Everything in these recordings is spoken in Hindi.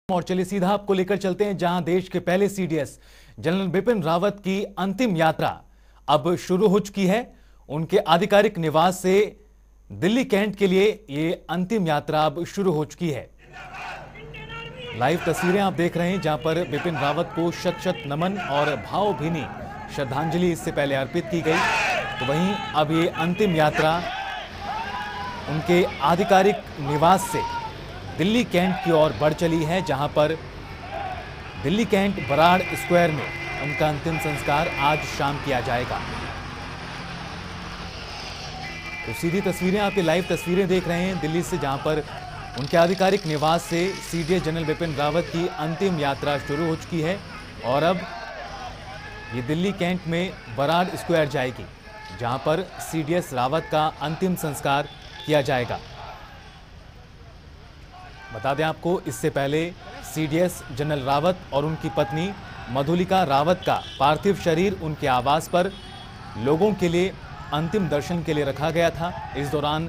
और चलिए सीधा आपको लेकर चलते हैं जहां देश के पहले सीडीएस जनरल बिपिन रावत की अंतिम यात्रा अब शुरू हो चुकी है। उनके आधिकारिक निवास से दिल्ली कैंट के लिए ये अंतिम यात्रा अब शुरू हो चुकी है। लाइव तस्वीरें आप देख रहे हैं जहां पर बिपिन रावत को शत शत नमन और भावभीनी श्रद्धांजलि इससे पहले अर्पित की गई। तो वहीं अब ये अंतिम यात्रा उनके आधिकारिक निवास से दिल्ली कैंट की ओर बढ़ चली है, जहां पर दिल्ली कैंट बराड़ स्क्वायर में उनका अंतिम संस्कार आज शाम किया जाएगा। तो सीधी तस्वीरें आप ये लाइव तस्वीरें देख रहे हैं दिल्ली से, जहां पर उनके आधिकारिक निवास से सीडीएस जनरल बिपिन रावत की अंतिम यात्रा शुरू हो चुकी है और अब ये दिल्ली कैंट में बराड़ स्क्वायर जाएगी, जहां पर सीडीएस रावत का अंतिम संस्कार किया जाएगा। बता दें आपको, इससे पहले सीडीएस जनरल रावत और उनकी पत्नी मधुलिका रावत का पार्थिव शरीर उनके आवास पर लोगों के लिए अंतिम दर्शन के लिए रखा गया था। इस दौरान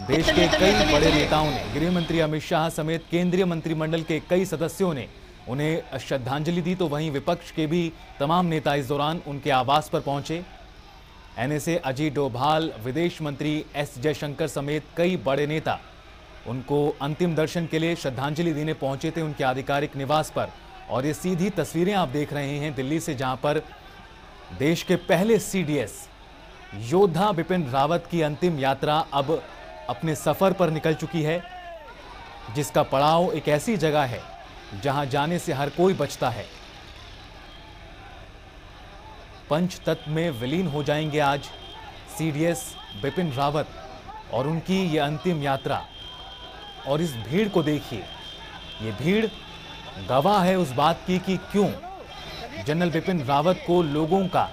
देश के कई बड़े नेताओं ने, गृह मंत्री अमित शाह समेत केंद्रीय मंत्रिमंडल के कई सदस्यों ने उन्हें श्रद्धांजलि दी। तो वहीं विपक्ष के भी तमाम नेता इस दौरान उनके आवास पर पहुंचे। एनएसए अजीत डोभाल, विदेश मंत्री एस जयशंकर समेत कई बड़े नेता उनको अंतिम दर्शन के लिए श्रद्धांजलि देने पहुंचे थे उनके आधिकारिक निवास पर। और ये सीधी तस्वीरें आप देख रहे हैं दिल्ली से, जहां पर देश के पहले सीडीएस योद्धा बिपिन रावत की अंतिम यात्रा अब अपने सफर पर निकल चुकी है, जिसका पड़ाव एक ऐसी जगह है जहां जाने से हर कोई बचता है। पंचतत्व में विलीन हो जाएंगे आज सीडीएस बिपिन रावत और उनकी ये अंतिम यात्रा। और इस भीड़ को देखिए, ये भीड़ गवाह है उस बात की कि क्यों जनरल बिपिन रावत को लोगों का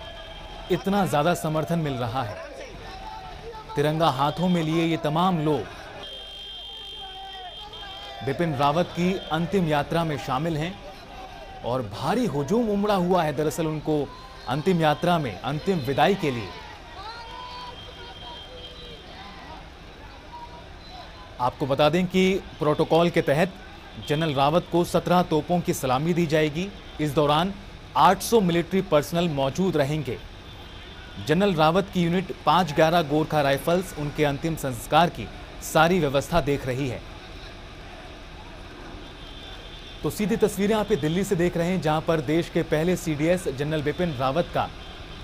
इतना ज्यादा समर्थन मिल रहा है। तिरंगा हाथों में लिए ये तमाम लोग बिपिन रावत की अंतिम यात्रा में शामिल हैं और भारी हुजूम उमड़ा हुआ है दरअसल उनको अंतिम यात्रा में अंतिम विदाई के लिए। आपको बता दें कि प्रोटोकॉल के तहत जनरल रावत को 17 तोपों की सलामी दी जाएगी। इस दौरान 800 मिलिट्री पर्सनल मौजूद रहेंगे। जनरल रावत की यूनिट 511 गोरखा राइफल्स उनके अंतिम संस्कार की सारी व्यवस्था देख रही है। तो सीधी तस्वीरें आप दिल्ली से देख रहे हैं, जहां पर देश के पहले सीडीएस जनरल बिपिन रावत का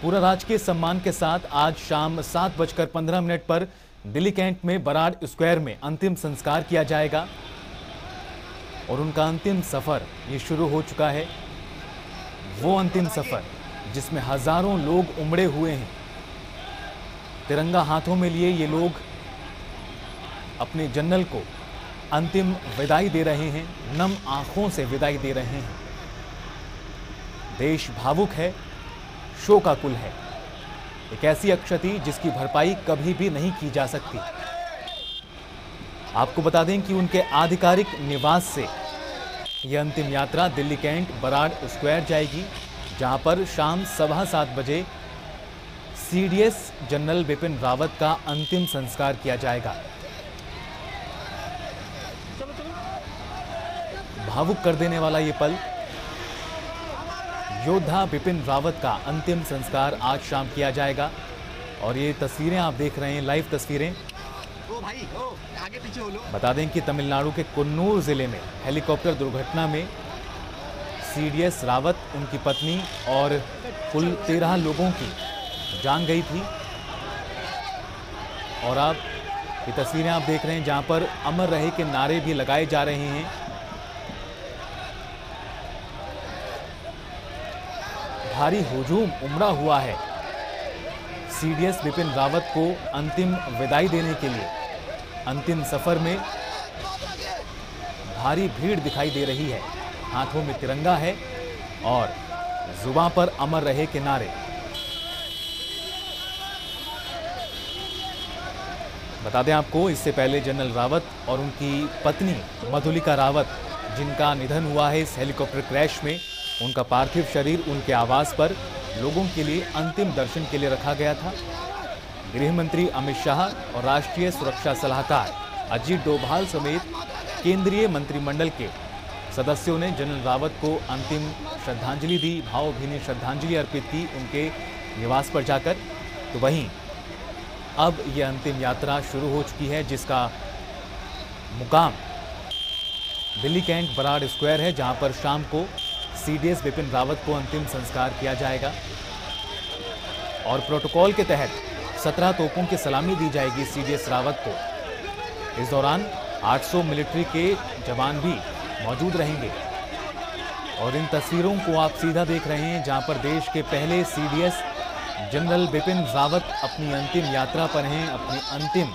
पूरा राजकीय सम्मान के साथ आज शाम 7:15 पर दिल्ली कैंट में बराड़ स्क्वायर में अंतिम संस्कार किया जाएगा। और उनका अंतिम सफर ये शुरू हो चुका है, वो अंतिम सफर जिसमें हजारों लोग उमड़े हुए हैं। तिरंगा हाथों में लिए ये लोग अपने जनरल को अंतिम विदाई दे रहे हैं, नम आंखों से विदाई दे रहे हैं। देश भावुक है, शोकाकुल है, एक ऐसी अक्षति जिसकी भरपाई कभी भी नहीं की जा सकती। आपको बता दें कि उनके आधिकारिक निवास से यह अंतिम यात्रा दिल्ली कैंट बराड़ स्क्वायर जाएगी, जहां पर शाम 7:15 बजे सीडीएस जनरल बिपिन रावत का अंतिम संस्कार किया जाएगा। भावुक कर देने वाला ये पल, योद्धा बिपिन रावत का अंतिम संस्कार आज शाम किया जाएगा। और ये तस्वीरें आप देख रहे हैं, लाइव तस्वीरें। आगे पीछे हो लो। बता दें कि तमिलनाडु के कुन्नूर जिले में हेलीकॉप्टर दुर्घटना में सीडीएस रावत, उनकी पत्नी और कुल 13 लोगों की जान गई थी। और अब ये तस्वीरें आप देख रहे हैं, जहां पर अमर रहे के नारे भी लगाए जा रहे हैं। भारी हुजूम उमड़ा हुआ है सीडीएस बिपिन रावत को अंतिम विदाई देने के लिए। अंतिम सफर में भारी भीड़ दिखाई दे रही है, हाथों में तिरंगा है और जुबान पर अमर रहे के नारे। बता दें आपको, इससे पहले जनरल रावत और उनकी पत्नी मधुलिका रावत, जिनका निधन हुआ है इस हेलीकॉप्टर क्रैश में, उनका पार्थिव शरीर उनके आवास पर लोगों के लिए अंतिम दर्शन के लिए रखा गया था। गृह मंत्री अमित शाह और राष्ट्रीय सुरक्षा सलाहकार अजीत डोभाल समेत केंद्रीय मंत्रिमंडल के सदस्यों ने जनरल रावत को अंतिम श्रद्धांजलि दी, भावभीनी श्रद्धांजलि अर्पित की उनके निवास पर जाकर। तो वहीं अब यह अंतिम यात्रा शुरू हो चुकी है, जिसका मुकाम दिल्ली कैंट बराड़ स्क्वायर है, जहां पर शाम को सीडीएस बिपिन रावत को अंतिम संस्कार किया जाएगा और प्रोटोकॉल के तहत 17 तोपों की सलामी दी जाएगी सीडीएस रावत को। इस दौरान 800 मिलिट्री के जवान भी मौजूद रहेंगे और इन तस्वीरों को आप सीधा देख रहे हैं, जहां पर देश के पहले सीडीएस जनरल बिपिन रावत अपनी अंतिम यात्रा पर हैं। अपनी अंतिम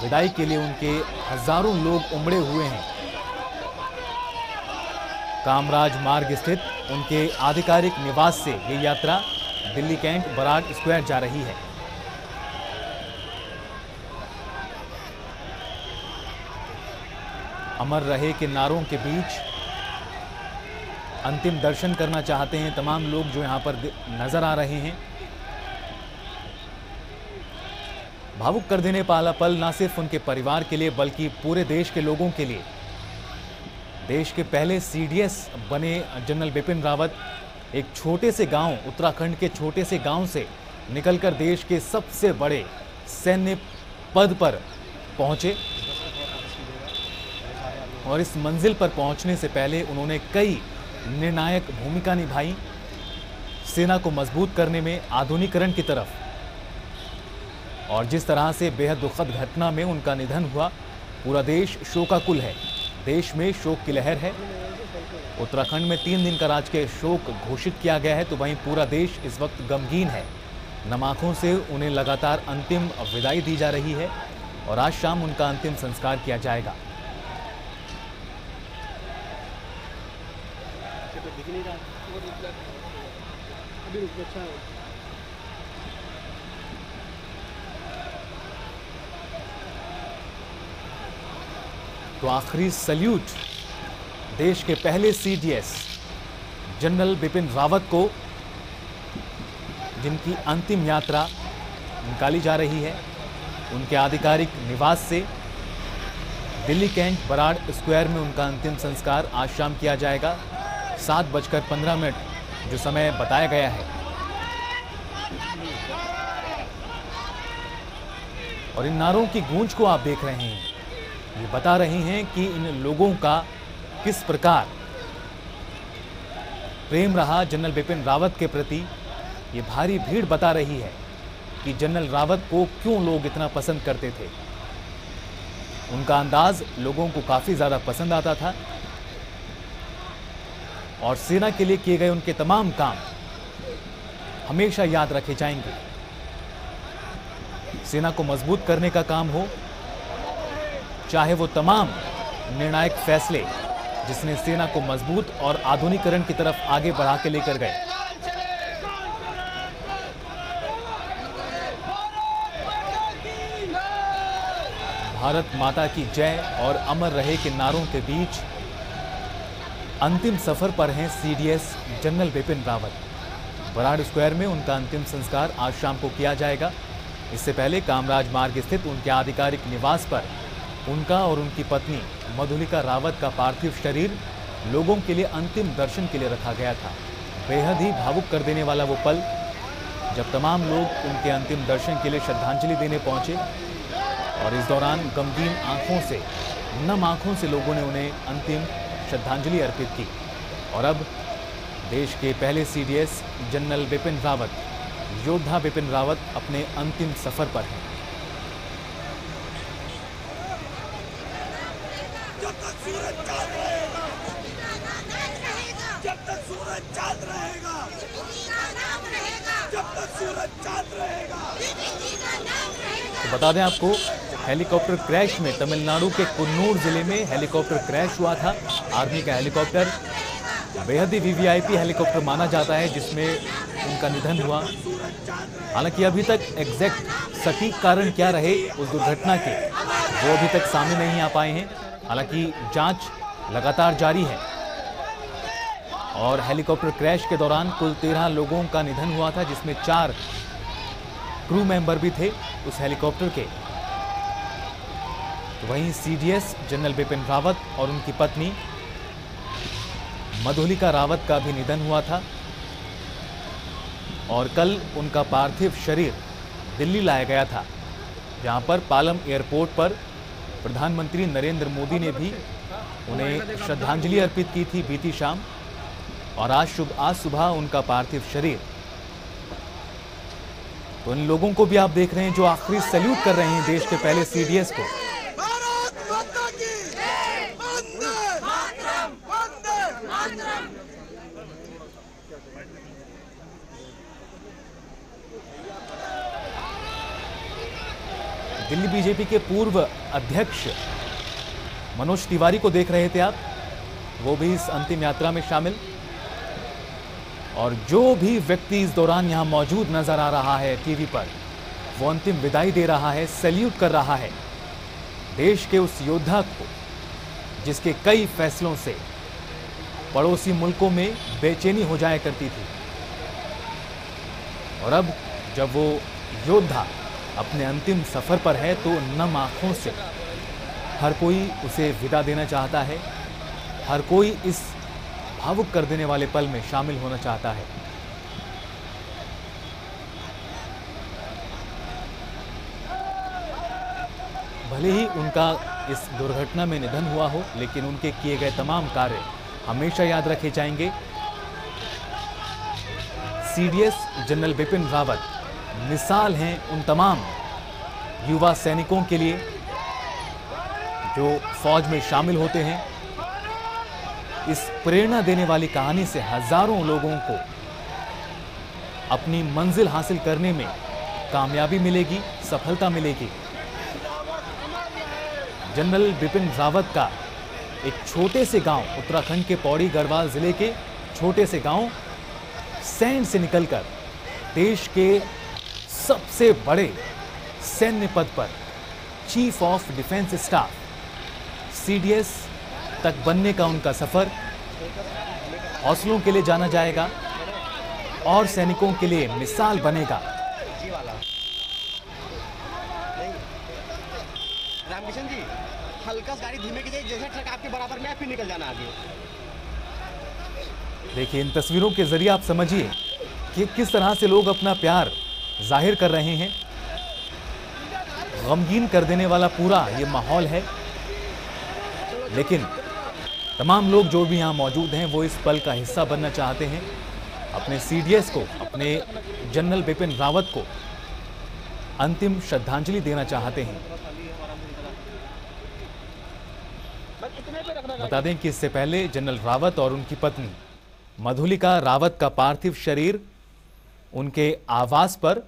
विदाई के लिए उनके हजारों लोग उमड़े हुए हैं। कामराज मार्ग स्थित उनके आधिकारिक निवास से ये यात्रा दिल्ली कैंट बराड़ स्क्वायर जा रही है। अमर रहे के नारों के बीच अंतिम दर्शन करना चाहते हैं तमाम लोग जो यहां पर नजर आ रहे हैं। भावुक कर देने वाला पल ना सिर्फ उनके परिवार के लिए बल्कि पूरे देश के लोगों के लिए। देश के पहले सीडीएस बने जनरल बिपिन रावत एक छोटे से गांव, उत्तराखंड के छोटे से गांव से निकलकर देश के सबसे बड़े सैन्य पद पर पहुंचे और इस मंजिल पर पहुंचने से पहले उन्होंने कई निर्णायक भूमिका निभाई सेना को मजबूत करने में, आधुनिकीकरण की तरफ। और जिस तरह से बेहद दुखद घटना में उनका निधन हुआ, पूरा देश शोकाकुल है। देश में शोक की लहर है। उत्तराखंड में 3 दिन का राजकीय शोक घोषित किया गया है, तो वहीं पूरा देश इस वक्त गमगीन है। नम आंखों से उन्हें लगातार अंतिम विदाई दी जा रही है और आज शाम उनका अंतिम संस्कार किया जाएगा। तो आखिरी सल्यूट देश के पहले सीडीएस जनरल बिपिन रावत को, जिनकी अंतिम यात्रा निकाली जा रही है उनके आधिकारिक निवास से। दिल्ली कैंट बराड़ स्क्वायर में उनका अंतिम संस्कार आज शाम किया जाएगा 7:15 जो समय बताया गया है। और इन नारों की गूंज को आप देख रहे हैं, ये बता रहे हैं कि इन लोगों का किस प्रकार प्रेम रहा जनरल बिपिन रावत के प्रति। ये भारी भीड़ बता रही है कि जनरल रावत को क्यों लोग इतना पसंद करते थे। उनका अंदाज लोगों को काफी ज्यादा पसंद आता था और सेना के लिए किए गए उनके तमाम काम हमेशा याद रखे जाएंगे। सेना को मजबूत करने का काम हो, चाहे वो तमाम निर्णायक फैसले जिसने सेना को मजबूत और आधुनिकीकरण की तरफ आगे बढ़ा के लेकर गए। भारत माता की जय और अमर रहे के नारों के बीच अंतिम सफर पर हैं CDS general Bipin Rawat. Brar square में उनका अंतिम संस्कार आज शाम को किया जाएगा। इससे पहले कामराज मार्ग स्थित उनके आधिकारिक निवास पर उनका और उनकी पत्नी मधुलिका रावत का पार्थिव शरीर लोगों के लिए अंतिम दर्शन के लिए रखा गया था। बेहद ही भावुक कर देने वाला वो पल जब तमाम लोग उनके अंतिम दर्शन के लिए श्रद्धांजलि देने पहुंचे और इस दौरान गमगीन आंखों से, नम आंखों से लोगों ने उन्हें अंतिम श्रद्धांजलि अर्पित की। और अब देश के पहले सीडीएस जनरल बिपिन रावत, योद्धा बिपिन रावत अपने अंतिम सफर पर हैं। जब तक सूरज चांद रहेगा, जब तक सूरज चांद रहेगा, जब तक सूरज चांद रहेगा। तो बता दें आपको, हेलीकॉप्टर क्रैश में तमिलनाडु के कुन्नूर जिले में हेलीकॉप्टर क्रैश हुआ था। आर्मी का हेलीकॉप्टर, बेहद ही वीवीआईपी हेलीकॉप्टर माना जाता है, जिसमें उनका निधन हुआ। हालांकि अभी तक एग्जैक्ट सटीक कारण क्या रहे उस दुर्घटना के, वो अभी तक सामने नहीं आ पाए हैं। हालांकि जांच लगातार जारी है और हेलीकॉप्टर क्रैश के दौरान कुल 13 लोगों का निधन हुआ था, जिसमें 4 क्रू मेंबर भी थे उस हेलीकॉप्टर के। तो वहीं सीडीएस जनरल बिपिन रावत और उनकी पत्नी मधुलिका रावत का भी निधन हुआ था और कल उनका पार्थिव शरीर दिल्ली लाया गया था, जहां पर पालम एयरपोर्ट पर प्रधानमंत्री नरेंद्र मोदी ने भी उन्हें श्रद्धांजलि अर्पित की थी बीती शाम। और आज सुबह उनका पार्थिव शरीर, तो इन लोगों को भी आप देख रहे हैं जो आखिरी सैल्यूट कर रहे हैं देश के पहले सीडीएस को। भारत माता की वंदे मातरम, वंदे मातरम। दिल्ली बीजेपी के पूर्व अध्यक्ष मनोज तिवारी को देख रहे थे आप, वो भी इस अंतिम यात्रा में शामिल। और जो भी व्यक्ति इस दौरान यहां मौजूद नजर आ रहा है टीवी पर, वो अंतिम विदाई दे रहा है, सैल्यूट कर रहा है देश के उस योद्धा को जिसके कई फैसलों से पड़ोसी मुल्कों में बेचैनी हो जाया करती थी। और अब जब वो योद्धा अपने अंतिम सफर पर है तो नम आंखों से हर कोई उसे विदा देना चाहता है, हर कोई इस भावुक कर देने वाले पल में शामिल होना चाहता है। भले ही उनका इस दुर्घटना में निधन हुआ हो, लेकिन उनके किए गए तमाम कार्य हमेशा याद रखे जाएंगे। सीडीएस जनरल बिपिन रावत मिसाल हैं उन तमाम युवा सैनिकों के लिए जो फौज में शामिल होते हैं। इस प्रेरणा देने वाली कहानी से हजारों लोगों को अपनी मंजिल हासिल करने में कामयाबी मिलेगी, सफलता मिलेगी। जनरल बिपिन रावत का एक छोटे से गांव, उत्तराखंड के पौड़ी गढ़वाल जिले के छोटे से गांव सैंड से निकलकर देश के सबसे बड़े सैन्य पद पर chief of defence staff CDS तक बनने का उनका सफर हौसलों के लिए जाना जाएगा और सैनिकों के लिए मिसाल बनेगा। रामकिशन जी, हल्का गाड़ी धीमे कीजिए, जैसे ट्रक आपके बराबर में फिर निकल जाना आगे। देखिए, इन तस्वीरों के जरिए आप समझिए कि किस तरह से लोग अपना प्यार जाहिर कर रहे हैं। गमगीन कर देने वाला पूरा ये माहौल है, लेकिन तमाम लोग जो भी यहाँ मौजूद हैं वो इस पल का हिस्सा बनना चाहते हैं। अपने सीडीएस को, अपने जनरल बिपिन रावत को अंतिम श्रद्धांजलि देना चाहते हैं। बता दें कि इससे पहले जनरल रावत और उनकी पत्नी मधुलिका रावत का पार्थिव शरीर उनके आवास पर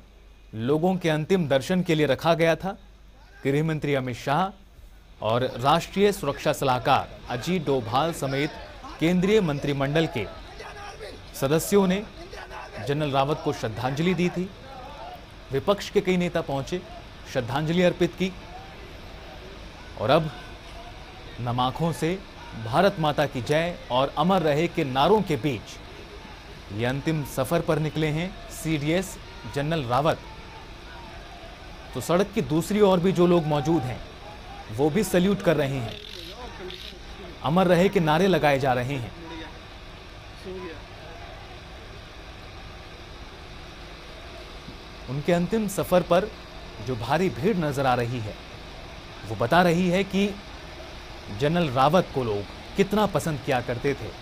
लोगों के अंतिम दर्शन के लिए रखा गया था। गृह मंत्री अमित शाह और राष्ट्रीय सुरक्षा सलाहकार अजीत डोभाल समेत केंद्रीय मंत्रिमंडल के सदस्यों ने जनरल रावत को श्रद्धांजलि दी थी। विपक्ष के कई नेता पहुंचे, श्रद्धांजलि अर्पित की और अब नम आंखों से भारत माता की जय और अमर रहे के नारों के बीच ये अंतिम सफर पर निकले हैं सीडीएस जनरल रावत। तो सड़क की दूसरी ओर भी जो लोग मौजूद हैं वो भी सैल्यूट कर रहे हैं, अमर रहे के नारे लगाए जा रहे हैं। उनके अंतिम सफर पर जो भारी भीड़ नजर आ रही है वो बता रही है कि जनरल रावत को लोग कितना पसंद किया करते थे।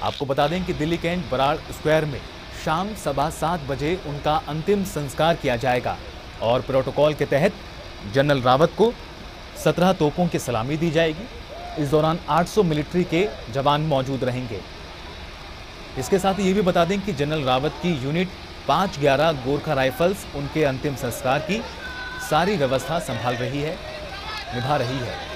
आपको बता दें कि दिल्ली कैंट बराड़ स्क्वायर में शाम 7:15 बजे उनका अंतिम संस्कार किया जाएगा और प्रोटोकॉल के तहत जनरल रावत को 17 तोपों की सलामी दी जाएगी। इस दौरान 800 मिलिट्री के जवान मौजूद रहेंगे। इसके साथ ही ये भी बता दें कि जनरल रावत की यूनिट 511 गोरखा राइफल्स उनके अंतिम संस्कार की सारी व्यवस्था संभाल रही है, निभा रही है।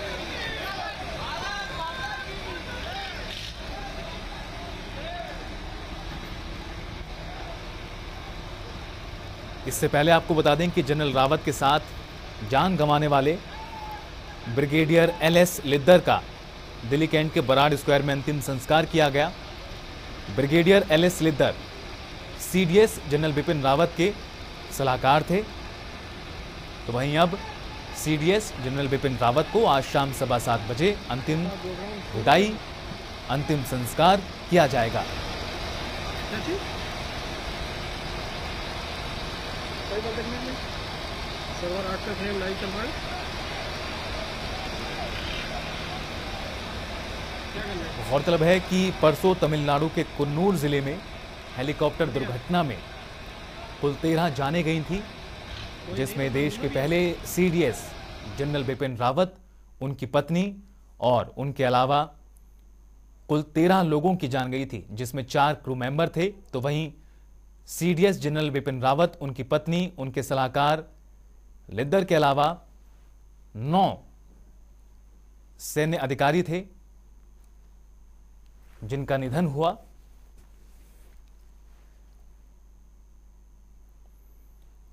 इससे पहले आपको बता दें कि जनरल रावत के साथ जान गंवाने वाले ब्रिगेडियर एलएस लिद्दर का दिल्ली कैंट के बराड़ स्क्वायर में अंतिम संस्कार किया गया। Brigadier LS Lidder CDS general Bipin Rawat के सलाहकार थे। तो वहीं अब सीडीएस जनरल बिपिन रावत को आज शाम 7:15 बजे अंतिम विदाई, अंतिम संस्कार किया जाएगा। सर्वर 8 का फ्रेम लाइव चल रहा है। गौरतलब है कि परसों तमिलनाडु के कुन्नूर जिले में हेलीकॉप्टर दुर्घटना में कुल 13 जानें गई थी, जिसमें देश के पहले सीडीएस जनरल बिपिन रावत, उनकी पत्नी और उनके अलावा कुल 13 लोगों की जान गई थी, जिसमें 4 क्रू मेंबर थे। तो वहीं सीडीएस जनरल बिपिन रावत, उनकी पत्नी, उनके सलाहकार लिद्दर के अलावा 9 सैन्य अधिकारी थे जिनका निधन हुआ।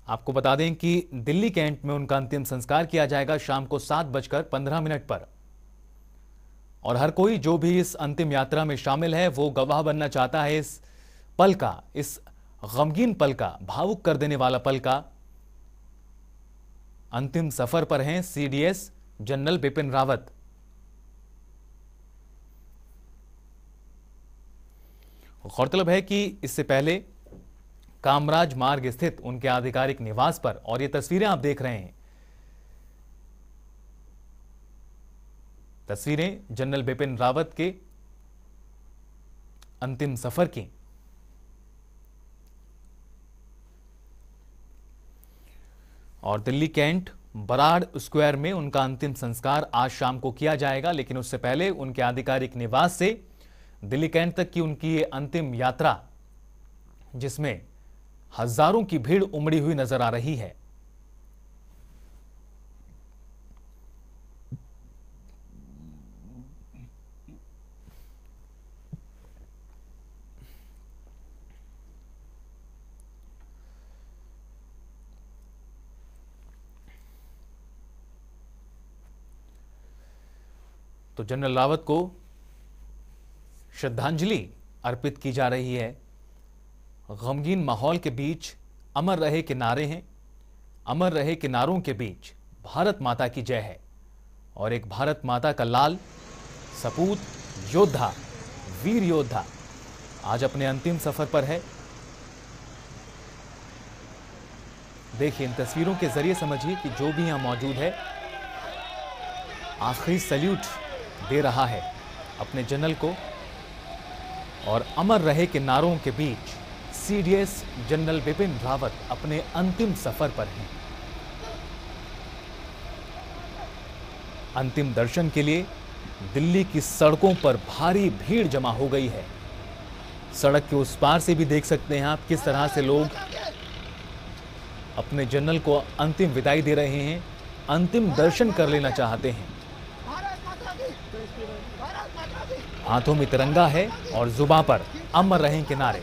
आपको बता दें कि दिल्ली कैंट में उनका अंतिम संस्कार किया जाएगा शाम को 7:15 पर। और हर कोई जो भी इस अंतिम यात्रा में शामिल है वो गवाह बनना चाहता है इस पल का, इस गमगीन पल का, भावुक कर देने वाला पल का। अंतिम सफर पर हैं सीडीएस जनरल बिपिन रावत। गौरतलब है कि इससे पहले कामराज मार्ग स्थित उनके आधिकारिक निवास पर, और ये तस्वीरें आप देख रहे हैं, तस्वीरें जनरल बिपिन रावत के अंतिम सफर की। और दिल्ली कैंट बराड़ स्क्वायर में उनका अंतिम संस्कार आज शाम को किया जाएगा, लेकिन उससे पहले उनके आधिकारिक निवास से दिल्ली कैंट तक की उनकी ये अंतिम यात्रा, जिसमें हजारों की भीड़ उमड़ी हुई नजर आ रही है। तो जनरल रावत को श्रद्धांजलि अर्पित की जा रही है। गमगीन माहौल के बीच अमर रहे के नारे हैं, अमर रहे के नारों के बीच भारत माता की जय है। और एक भारत माता का लाल सपूत योद्धा, वीर योद्धा आज अपने अंतिम सफर पर है। देखिए, इन तस्वीरों के जरिए समझिए कि जो भी यहां मौजूद है आखिरी सल्यूट दे रहा है अपने जनरल को। और अमर रहे के नारों के बीच सीडीएस जनरल बिपिन रावत अपने अंतिम सफर पर हैं। अंतिम दर्शन के लिए दिल्ली की सड़कों पर भारी भीड़ जमा हो गई है। सड़क के उस पार से भी देख सकते हैं आप किस तरह से लोग अपने जनरल को अंतिम विदाई दे रहे हैं, अंतिम दर्शन कर लेना चाहते हैं। हाथों में तिरंगा है और जुबां पर अमर रहें के नारे।